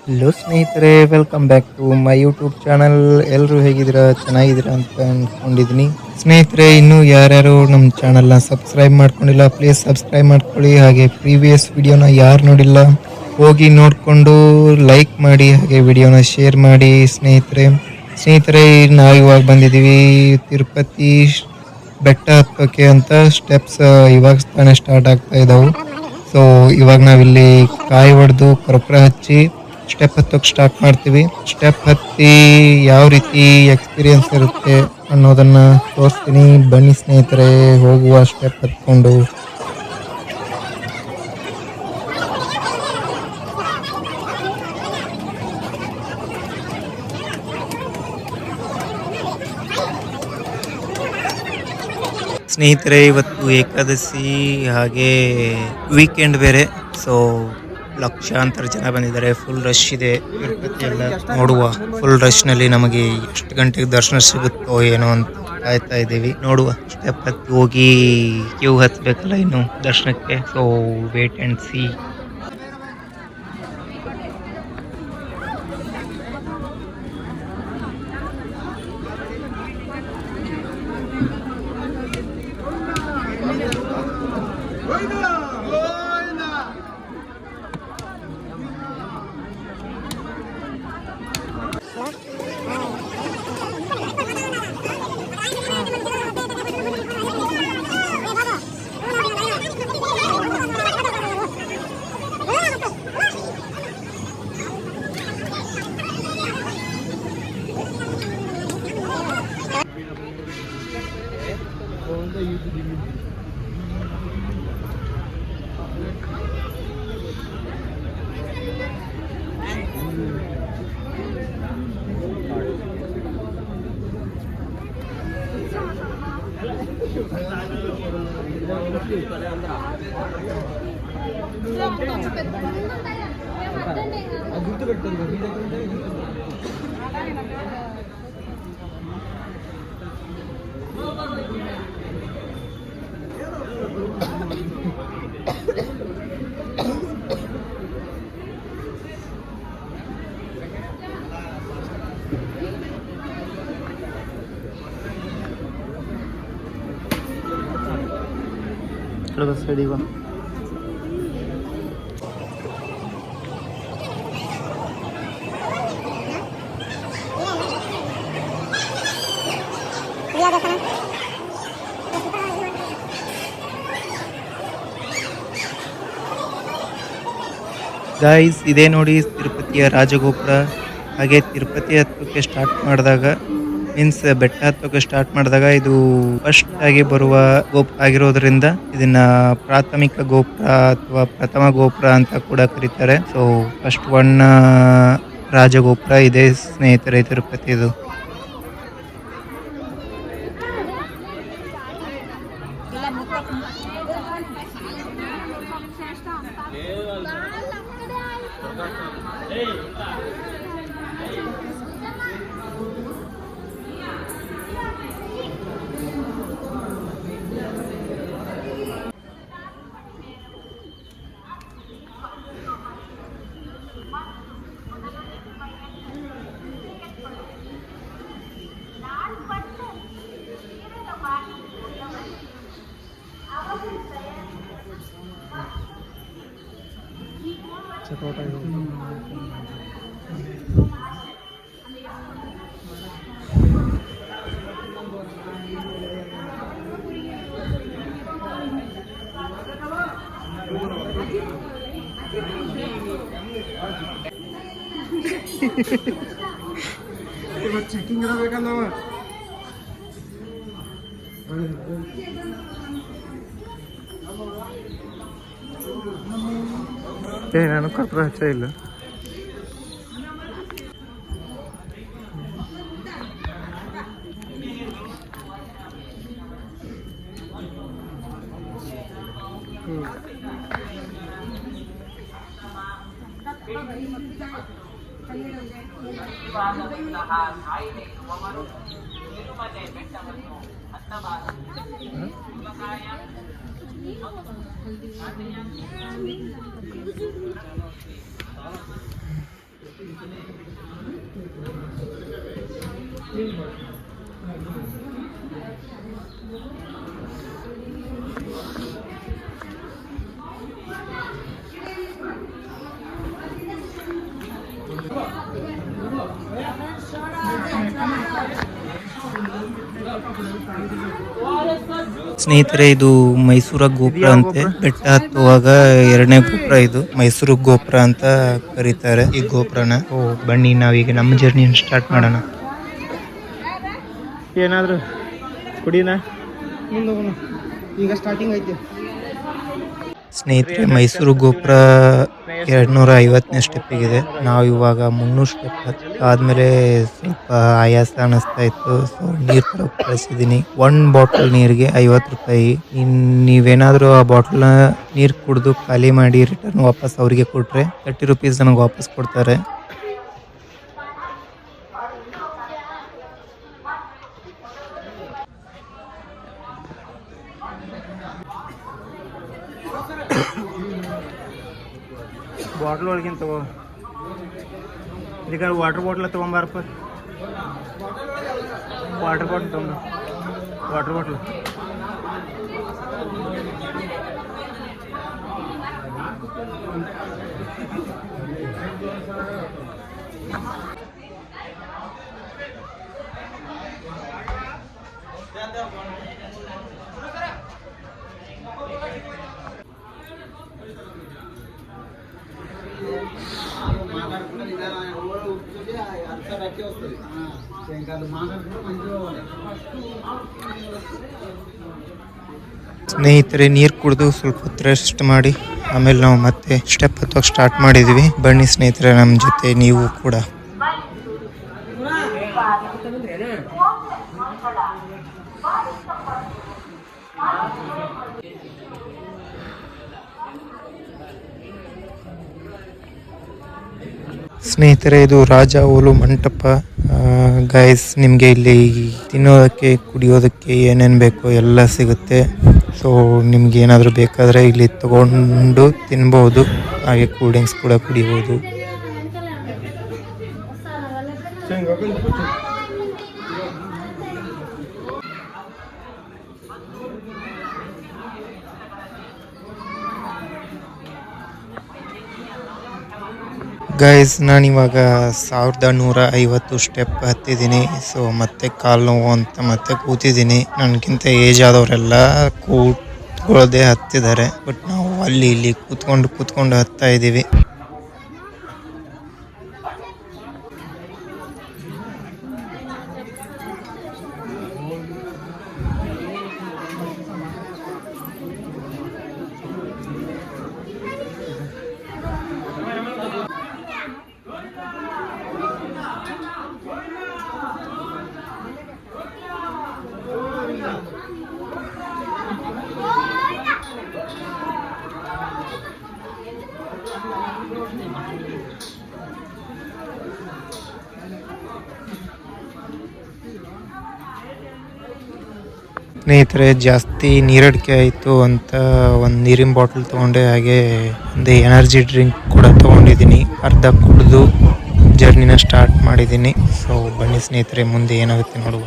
Hello ಸ್ನೇಹಿತರೆ, welcome back to my YouTube channel. ಎಲ್ಲರೂ ಹೇಗಿದ್ದೀರಾ? ಚೆನ್ನಾಗಿದ್ದೀರಾ ಅಂತ ಅನ್ಕೊಂಡಿದ್ದೀನಿ. ಸ್ನೇಹಿತರೆ, ಇನ್ನೂ ಯಾರ್ಯಾರು ನಮ್ಮ ಚಾನಲ್ನ ಸಬ್ಸ್ಕ್ರೈಬ್ ಮಾಡ್ಕೊಂಡಿಲ್ಲ, ಪ್ಲೀಸ್ ಸಬ್ಸ್ಕ್ರೈಬ್ ಮಾಡ್ಕೊಳ್ಳಿ. ಹಾಗೆ ಪ್ರೀವಿಯಸ್ ವಿಡಿಯೋನ ಯಾರು ನೋಡಿಲ್ಲ ಹೋಗಿ ನೋಡಿಕೊಂಡು ಲೈಕ್ ಮಾಡಿ, ಹಾಗೆ ವಿಡಿಯೋನ ಶೇರ್ ಮಾಡಿ. ಸ್ನೇಹಿತರೆ ನಾವು ಇವಾಗ ಬಂದಿದ್ದೀವಿ ತಿರುಪತಿ ಬೆಟ್ಟ ಹತ್ತೋಕೆ ಅಂತ. ಸ್ಟೆಪ್ಸ್ ಇವಾಗ ತಾನೇ ಸ್ಟಾರ್ಟ್ ಆಗ್ತಾ ಇದ್ದಾವೆ. ಸೊ ಇವಾಗ ನಾವಿಲ್ಲಿ ಕಾಯಿ ಹೊಡೆದು ಕರ್ಪೂರ ಹಚ್ಚಿ ಸ್ಟೆಪ್ ಹತ್ತೋಕೆ ಸ್ಟಾರ್ಟ್ ಮಾಡ್ತೀವಿ. ಸ್ಟೆಪ್ ಹತ್ತಿ ಯಾವ ರೀತಿ ಎಕ್ಸ್ಪೀರಿಯನ್ಸ್ ಇರುತ್ತೆ ಅನ್ನೋದನ್ನ ತೋರಿಸ್ತೀನಿ. ಬನ್ನಿ ಸ್ನೇಹಿತರೆ, ಹೋಗುವ ಸ್ಟೆಪ್ ಹತ್ಕೊಂಡು. ಸ್ನೇಹಿತರೆ, ಇವತ್ತು ಏಕಾದಶಿ, ಹಾಗೆ ವೀಕೆಂಡ್ ಬೇರೆ. ಸೊ ಲಕ್ಷಾಂತರ ಜನ ಬಂದಿದ್ದಾರೆ. ಫುಲ್ ರಶ್ ಇದೆ ತಿರುಪತಿ ಎಲ್ಲ. ನೋಡುವ ಫುಲ್ ರಶ್ ನಲ್ಲಿ ನಮಗೆ ಎಷ್ಟು ಗಂಟೆಗೆ ದರ್ಶನ ಸಿಗುತ್ತೋ ಏನೋ ಅಂತ ಕಾಯ್ತಾ ಇದ್ದೀವಿ. ನೋಡುವ, ಸ್ಟೆಪ್ ಹತ್ತಿ ಹೋಗಿ ಕ್ಯೂ ಹತ್ಬೇಕಲ್ಲ ಇನ್ನು ದರ್ಶನಕ್ಕೆ. So wait and see. बस रेडी हुआ. ಗಾಯ್ಸ್, ಇದೇ ನೋಡಿ ತಿರುಪತಿಯ ರಾಜಗೋಪುರ. ಹಾಗೆ ತಿರುಪತಿ ಹತ್ತೋಕೆ ಸ್ಟಾರ್ಟ್ ಮಾಡಿದಾಗ, ಮೀನ್ಸ್ ಬೆಟ್ಟ ಹತ್ತೋಕೆ ಸ್ಟಾರ್ಟ್ ಮಾಡಿದಾಗ ಇದು ಫಸ್ಟ್ ಆಗಿ ಬರುವ ಗೋಪುರ ಆಗಿರೋದ್ರಿಂದ ಇದನ್ನ ಪ್ರಾಥಮಿಕ ಗೋಪುರ ಅಥವಾ ಪ್ರಥಮ ಗೋಪುರ ಅಂತ ಕೂಡ ಕರೀತಾರೆ. ಸೊ ಫಸ್ಟ್ ಒನ್ ರಾಜಗೋಪುರ ಇದೆ ಸ್ನೇಹಿತರೆ ತಿರುಪತಿದು. ಚೆಕಿಂಗ್ ಇರಬೇಕಲ್ಲ. ನಾನು ಕರ್ಪೂರ ಹಚ್ಚ ಇಲ್ಲ. ಸ್ನೇಹಿತರೆ, ಇದು ಮೈಸೂರ ಗೋಪುರ ಅಂತೆ. ಬೆಟ್ಟ ಹತ್ತುವಾಗ ಎರಡನೇ ಗೋಪುರ ಇದು. ಮೈಸೂರು ಗೋಪುರ ಅಂತ ಕರೀತಾರೆ ಈ ಗೋಪುರನ. ಬನ್ನಿ ನಾವೀಗ ನಮ್ಮ ಜರ್ನಿ ಸ್ಟಾರ್ಟ್ ಮಾಡೋಣ. ಏನಾದ್ರು ಕುಡಿನ ಈಗ ಸ್ಟಾರ್ಟಿಂಗ್ ಐತಿ. ಸ್ನೇಹಿತರೆ, ಮೈಸೂರು ಗೋಪುರ 250ನೇ ಸ್ಟೆಪ್ಪಿಗಿದೆ. ನಾವು ಇವಾಗ 300 ಸ್ಟೆಪ್ ಆದ್ಮೇಲೆ ಸ್ವಲ್ಪ ಆಯಾಸ ಅನಿಸ್ತಾ ಇತ್ತು. ಸೊ ನೀರು ತರಕ್ಕೆ ಕಳಿಸಿದ್ದೀನಿ. 1 ಬಾಟಲ್ ನೀರಿಗೆ 50 ರೂಪಾಯಿ. ನೀವೇನಾದ್ರೂ ಆ ಬಾಟಲ್ನ ನೀರು ಕುಡಿದು ಖಾಲಿ ಮಾಡಿ ರಿಟರ್ನ್ ವಾಪಸ್ ಅವರಿಗೆ ಕೊಟ್ರೆ 30 ರೂಪೀಸ್ ನನಗೆ ವಾಪಸ್ ಕೊಡ್ತಾರೆ. ಬಾಟ್ಲ್ ಒಳಗಿನ ತಗೋ. ಇದಕ್ಕೆ ವಾಟರ್ ಬಾಟ್ಲ್ ತೊಗೊಂಬಾರಪ್ಪ. ವಾಟರ್ ಬಾಟ್ಲ್ ತೊಗೊಂಬ. ವಾಟರ್ ಬಾಟ್ಲ್ ಸ್ನೇಹಿತರೆ, ನೀರು ಕುಡಿದು ಸ್ವಲ್ಪ ಹೊತ್ತು ರೆಸ್ಟ್ ಮಾಡಿ ಆಮೇಲೆ ನಾವು ಮತ್ತೆ ಸ್ಟೆಪ್ ಹತ್ತೋಕೆ ಸ್ಟಾರ್ಟ್ ಮಾಡಿದ್ವಿ. ಬನ್ನಿ ಸ್ನೇಹಿತರೆ, ನಮ್ಮ ಜೊತೆ ನೀವು ಕೂಡ. ಸ್ನೇಹಿತರೆ, ಇದು ರಾಜ ಓಲು ಮಂಟಪ. ಗೈಸ್, ನಿಮಗೆ ಇಲ್ಲಿ ತಿನ್ನೋದಕ್ಕೆ ಕುಡಿಯೋದಕ್ಕೆ ಏನೇನು ಬೇಕೋ ಎಲ್ಲ ಸಿಗುತ್ತೆ. ಸೊ ನಿಮ್ಗೆ ಏನಾದರೂ ಬೇಕಾದರೆ ಇಲ್ಲಿ ತಗೊಂಡು ತಿನ್ಬೋದು. ಹಾಗೆ ಕೂಲ್ ಡ್ರಿಂಕ್ಸ್ ಕೂಡ ಕುಡಿಬೋದು. ಗೈಸ್, ನಾನಿವಾಗ 1150 ಸ್ಟೆಪ್ ಹತ್ತಿದ್ದೀನಿ. ಸೊ ಮತ್ತೆ ಕಾಲು ನೋವು ಅಂತ ಮತ್ತೆ ಕೂತಿದ್ದೀನಿ. ನನಗಿಂತ ಏಜ್ ಆದವರೆಲ್ಲ ಕೂತ್ಕೊಳ್ಳೋದೇ ಹತ್ತಿದ್ದಾರೆ. ಬಟ್ ನಾವು ಅಲ್ಲಿ ಇಲ್ಲಿ ಕೂತ್ಕೊಂಡು ಹತ್ತಾ ಇದ್ದೀವಿ. ಸ್ನೇಹಿತರೆ, ಜಾಸ್ತಿ ನೀರಡಿಕೆ ಆಯಿತು ಅಂತ ಒಂದು ನೀರಿನ ಬಾಟಲ್ ತೊಗೊಂಡೆ. ಹಾಗೆ ಒಂದು ಎನರ್ಜಿ ಡ್ರಿಂಕ್ ಕೂಡ ತೊಗೊಂಡಿದ್ದೀನಿ. ಅರ್ಧ ಕುಡಿದು ಜರ್ನಿನ ಸ್ಟಾರ್ಟ್ ಮಾಡಿದ್ದೀನಿ. ಸೊ ಬನ್ನಿ ಸ್ನೇಹಿತರೆ, ಮುಂದೆ ಏನಾಗುತ್ತೆ ನೋಡುವ.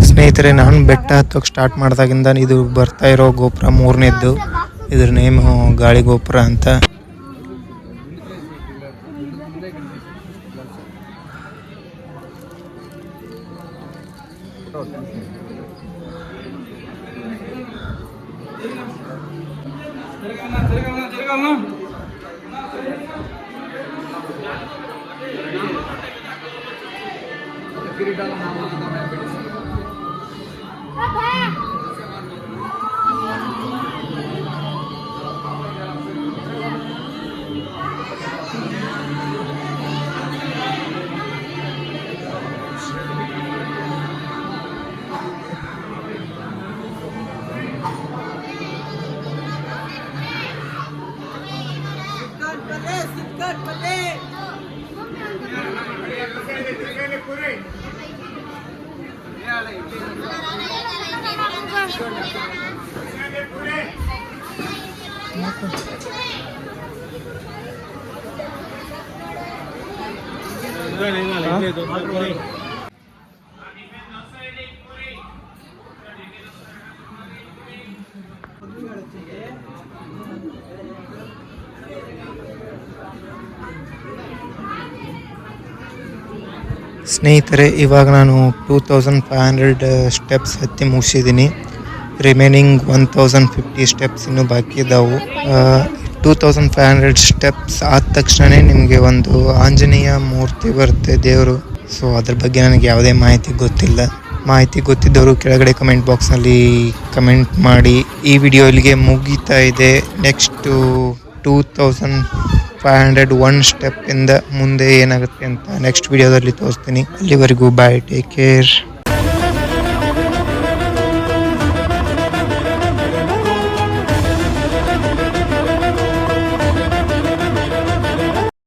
ಸ್ನೇಹಿತರೆ, ನಾನು ಬೆಟ್ಟ ಹತ್ತೋಕೆ ಸ್ಟಾರ್ಟ್ ಮಾಡಿದಾಗಿಂದ ಇದು ಬರ್ತಾ ಇರೋ ಗೋಪುರ 3ನೇದ್ದು. ಇದ್ರ ನೇಮು ಗಾಳಿ ಗೋಪುರ ಅಂತ. ಸ್ನೇಹಿತರೆ, ಇವಾಗ ನಾನು 2500 ಸ್ಟೆಪ್ಸ್ ಹತ್ತಿ ಮುಗಿಸಿದ್ದೀನಿ. ರಿಮೈನಿಂಗ್ 1050 ಸ್ಟೆಪ್ಸ್ ಇನ್ನೂ ಬಾಕಿ ಇದ್ದಾವೆ. 2500 ಸ್ಟೆಪ್ಸ್ ಆದ ತಕ್ಷಣವೇ ನಿಮಗೆ ಒಂದು ಆಂಜನೇಯ ಮೂರ್ತಿ ಬರುತ್ತೆ, ದೇವರು. ಸೊ ಅದ್ರ ಬಗ್ಗೆ ನನಗೆ ಯಾವುದೇ ಮಾಹಿತಿ ಗೊತ್ತಿಲ್ಲ. ಮಾಹಿತಿ ಗೊತ್ತಿದ್ದವರು ಕೆಳಗಡೆ ಕಮೆಂಟ್ ಬಾಕ್ಸ್ನಲ್ಲಿ ಕಮೆಂಟ್ ಮಾಡಿ. ಈ ವಿಡಿಯೋ ಇಲ್ಲಿಗೆ ಮುಗೀತಾ ಇದೆ. ನೆಕ್ಸ್ಟು 2501 ಸ್ಟೆಪ್ ಇಂದ ಮುಂದೆ ಏನಾಗುತ್ತೆ ಅಂತ ನೆಕ್ಸ್ಟ್ ವಿಡಿಯೋದಲ್ಲಿ ತೋರಿಸ್ತೀನಿ. ಅಲ್ಲಿವರೆಗೂ ಬಾಯ್, ಟೇಕ್ ಕೇರ್.